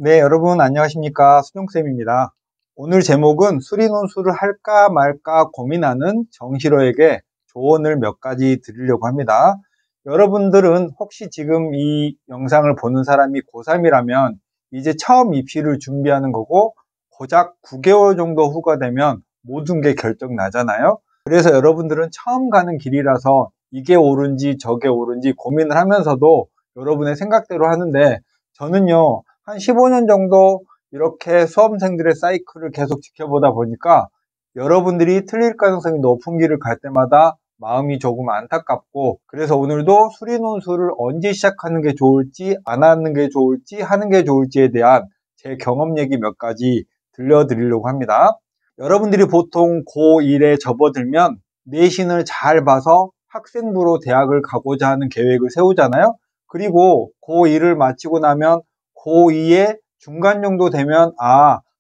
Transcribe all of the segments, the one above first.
네, 여러분 안녕하십니까? 수종쌤입니다. 오늘 제목은 수리논술을 할까 말까 고민하는 정시로에게 조언을 몇 가지 드리려고 합니다. 여러분들은 혹시 지금 이 영상을 보는 사람이 고3이라면 이제 처음 입시를 준비하는 거고 고작 9개월 정도 후가 되면 모든 게 결정 나잖아요. 그래서 여러분들은 처음 가는 길이라서 이게 옳은지 저게 옳은지 고민을 하면서도 여러분의 생각대로 하는데, 저는요 한 15년 정도 이렇게 수험생들의 사이클을 계속 지켜보다 보니까 여러분들이 틀릴 가능성이 높은 길을 갈 때마다 마음이 조금 안타깝고, 그래서 오늘도 수리논술을 언제 시작하는 게 좋을지, 안 하는 게 좋을지, 하는 게 좋을지에 대한 제 경험 얘기 몇 가지 들려드리려고 합니다. 여러분들이 보통 고1에 접어들면 내신을 잘 봐서 학생부로 대학을 가고자 하는 계획을 세우잖아요. 그리고 고1을 마치고 나면 고2의 중간 정도 되면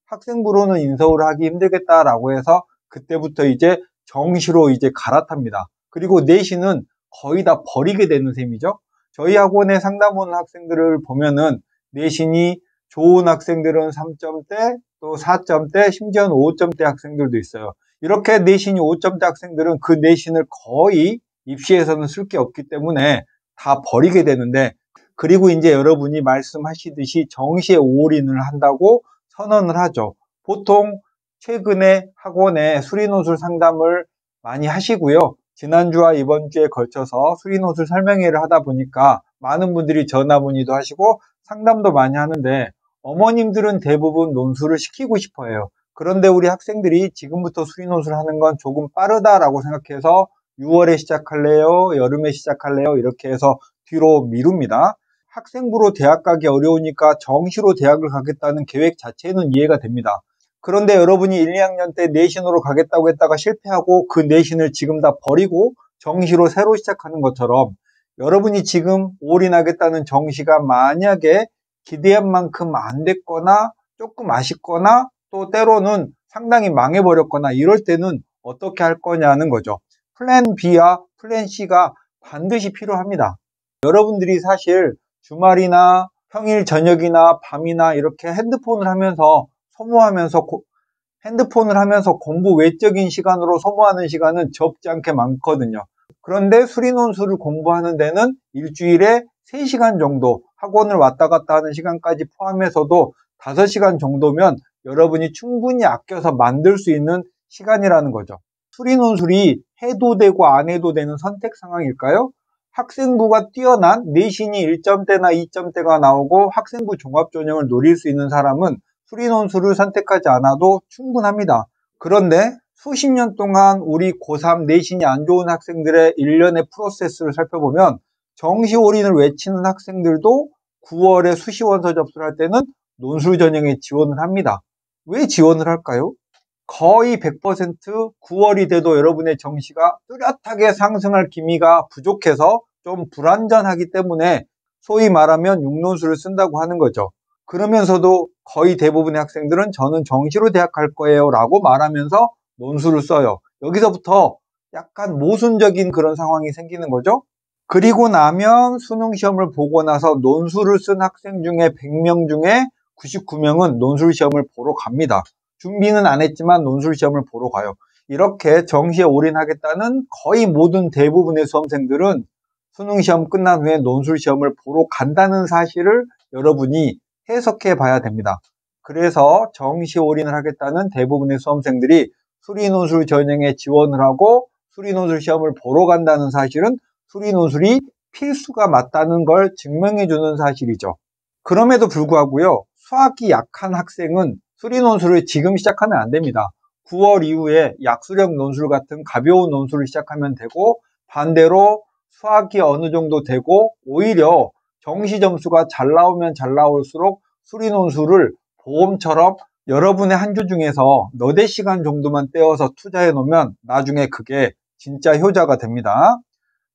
학생부로는 인서울을 하기 힘들겠다라고 해서 그때부터 이제 정시로 이제 갈아탑니다. 그리고 내신은 거의 다 버리게 되는 셈이죠. 저희 학원에 상담 오는 학생들을 보면은 내신이 좋은 학생들은 3점대, 또 4점대, 심지어는 5점대 학생들도 있어요. 이렇게 내신이 5점대 학생들은 그 내신을 거의 입시에서는 쓸 게 없기 때문에 다 버리게 되는데, 그리고 이제 여러분이 말씀하시듯이 정시에 올인을 한다고 선언을 하죠. 보통 최근에 학원에 수리논술 상담을 많이 하시고요. 지난주와 이번 주에 걸쳐서 수리논술 설명회를 하다 보니까 많은 분들이 전화 문의도 하시고 상담도 많이 하는데, 어머님들은 대부분 논술을 시키고 싶어 해요. 그런데 우리 학생들이 지금부터 수리논술 하는 건 조금 빠르다라고 생각해서 6월에 시작할래요? 여름에 시작할래요? 이렇게 해서 뒤로 미룹니다. 학생부로 대학 가기 어려우니까 정시로 대학을 가겠다는 계획 자체는 이해가 됩니다. 그런데 여러분이 1, 2학년 때 내신으로 가겠다고 했다가 실패하고 그 내신을 지금 다 버리고 정시로 새로 시작하는 것처럼, 여러분이 지금 올인하겠다는 정시가 만약에 기대한 만큼 안 됐거나 조금 아쉽거나 또 때로는 상당히 망해버렸거나 이럴 때는 어떻게 할 거냐는 거죠. 플랜 B와 플랜 C가 반드시 필요합니다. 여러분들이 사실 주말이나 평일 저녁이나 밤이나 이렇게 핸드폰을 하면서 공부 외적인 시간으로 소모하는 시간은 적지 않게 많거든요. 그런데 수리논술을 공부하는 데는 일주일에 3시간 정도, 학원을 왔다 갔다 하는 시간까지 포함해서도 5시간 정도면 여러분이 충분히 아껴서 만들 수 있는 시간이라는 거죠. 수리논술이 해도 되고 안 해도 되는 선택 상황일까요? 학생부가 뛰어난 내신이 1점대나 2점대가 나오고 학생부 종합전형을 노릴 수 있는 사람은 수리논술을 선택하지 않아도 충분합니다. 그런데 수십 년 동안 우리 고3 내신이 안 좋은 학생들의 일련의 프로세스를 살펴보면 정시 올인을 외치는 학생들도 9월에 수시원서 접수를 할 때는 논술 전형에 지원을 합니다. 왜 지원을 할까요? 거의 100% 9월이 돼도 여러분의 정시가 뚜렷하게 상승할 기미가 부족해서 좀 불안전하기 때문에 소위 말하면 육논술을 쓴다고 하는 거죠. 그러면서도 거의 대부분의 학생들은 저는 정시로 대학 갈 거예요 라고 말하면서 논술을 써요. 여기서부터 약간 모순적인 그런 상황이 생기는 거죠. 그리고 나면 수능 시험을 보고 나서 논술을 쓴 학생 중에 100명 중에 99명은 논술 시험을 보러 갑니다. 준비는 안 했지만 논술 시험을 보러 가요. 이렇게 정시에 올인하겠다는 거의 모든 대부분의 수험생들은 수능 시험 끝난 후에 논술 시험을 보러 간다는 사실을 여러분이 해석해 봐야 됩니다. 그래서 정시 올인을 하겠다는 대부분의 수험생들이 수리논술 전형에 지원을 하고 수리논술 시험을 보러 간다는 사실은 수리논술이 필수가 맞다는 걸 증명해 주는 사실이죠. 그럼에도 불구하고요, 수학이 약한 학생은 수리논술을 지금 시작하면 안 됩니다. 9월 이후에 약수력 논술 같은 가벼운 논술을 시작하면 되고, 반대로 수학이 어느 정도 되고 오히려 정시 점수가 잘 나오면 잘 나올수록 수리논술을 보험처럼 여러분의 한 주 중에서 너댓 시간 정도만 떼어서 투자해 놓으면 나중에 그게 진짜 효자가 됩니다.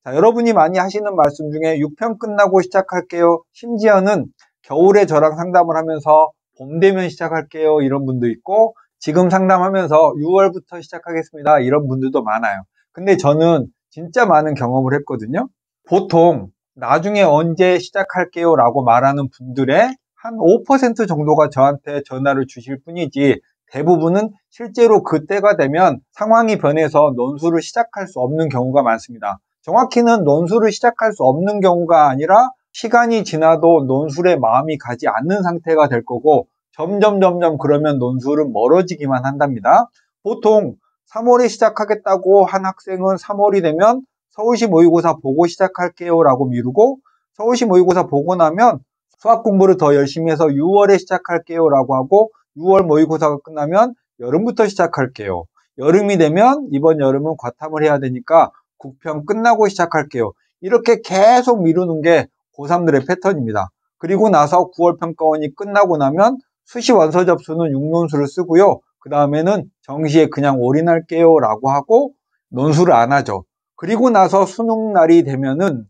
자, 여러분이 많이 하시는 말씀 중에 6편 끝나고 시작할게요, 심지어는 겨울에 저랑 상담을 하면서 봄 되면 시작할게요 이런 분도 있고, 지금 상담하면서 6월부터 시작하겠습니다 이런 분들도 많아요. 근데 저는 진짜 많은 경험을 했거든요. 보통 나중에 언제 시작할게요 라고 말하는 분들의 한 5% 정도가 저한테 전화를 주실 뿐이지 대부분은 실제로 그때가 되면 상황이 변해서 논술을 시작할 수 없는 경우가 많습니다. 정확히는 논술을 시작할 수 없는 경우가 아니라 시간이 지나도 논술에 마음이 가지 않는 상태가 될 거고 점점 그러면 논술은 멀어지기만 한답니다. 보통 3월에 시작하겠다고 한 학생은 3월이 되면 서울시 모의고사 보고 시작할게요 라고 미루고 서울시 모의고사 보고 나면 수학 공부를 더 열심히 해서 6월에 시작할게요 라고 하고 6월 모의고사가 끝나면 여름부터 시작할게요. 여름이 되면 이번 여름은 과탐을 해야 되니까 국평 끝나고 시작할게요. 이렇게 계속 미루는 게 고3들의 패턴입니다. 그리고 나서 9월 평가원이 끝나고 나면 수시 원서 접수는 6논술을 쓰고요. 그 다음에는 정시에 그냥 올인할게요 라고 하고 논술을 안 하죠. 그리고 나서 수능 날이 되면은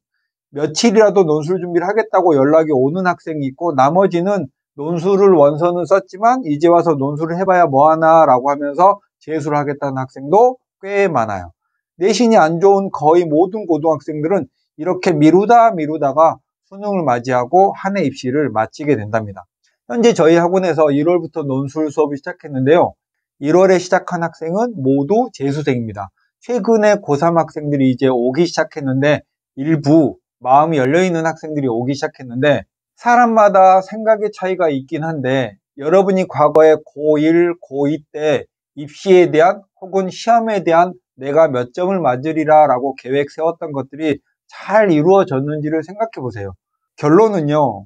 며칠이라도 논술 준비를 하겠다고 연락이 오는 학생이 있고 나머지는 논술을 원서는 썼지만 이제 와서 논술을 해봐야 뭐하나 라고 하면서 재수를 하겠다는 학생도 꽤 많아요. 내신이 안 좋은 거의 모든 고등학생들은 이렇게 미루다가 수능을 맞이하고 한 해 입시를 마치게 된답니다. 현재 저희 학원에서 1월부터 논술 수업을 시작했는데요. 1월에 시작한 학생은 모두 재수생입니다. 최근에 고3 학생들이 이제 오기 시작했는데 일부 마음이 열려있는 학생들이 오기 시작했는데 사람마다 생각의 차이가 있긴 한데 여러분이 과거에 고1, 고2 때 입시에 대한 혹은 시험에 대한 내가 몇 점을 맞으리라 라고 계획 세웠던 것들이 잘 이루어졌는지를 생각해 보세요. 결론은요.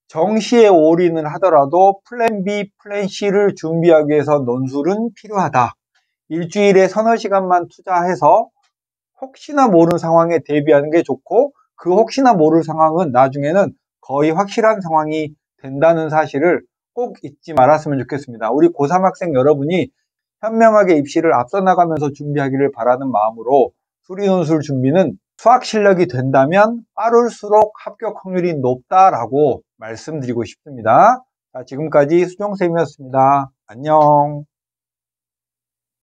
정시에 올인을 하더라도 플랜 B, 플랜 C를 준비하기 위해서 논술은 필요하다. 일주일에 서너 시간만 투자해서 혹시나 모르는 상황에 대비하는 게 좋고 그 혹시나 모를 상황은 나중에는 거의 확실한 상황이 된다는 사실을 꼭 잊지 말았으면 좋겠습니다. 우리 고3 학생 여러분이 현명하게 입시를 앞서 나가면서 준비하기를 바라는 마음으로 수리논술 준비는 수학 실력이 된다면 빠를수록 합격 확률이 높다라고 말씀드리고 싶습니다. 자, 지금까지 수정쌤이었습니다. 안녕.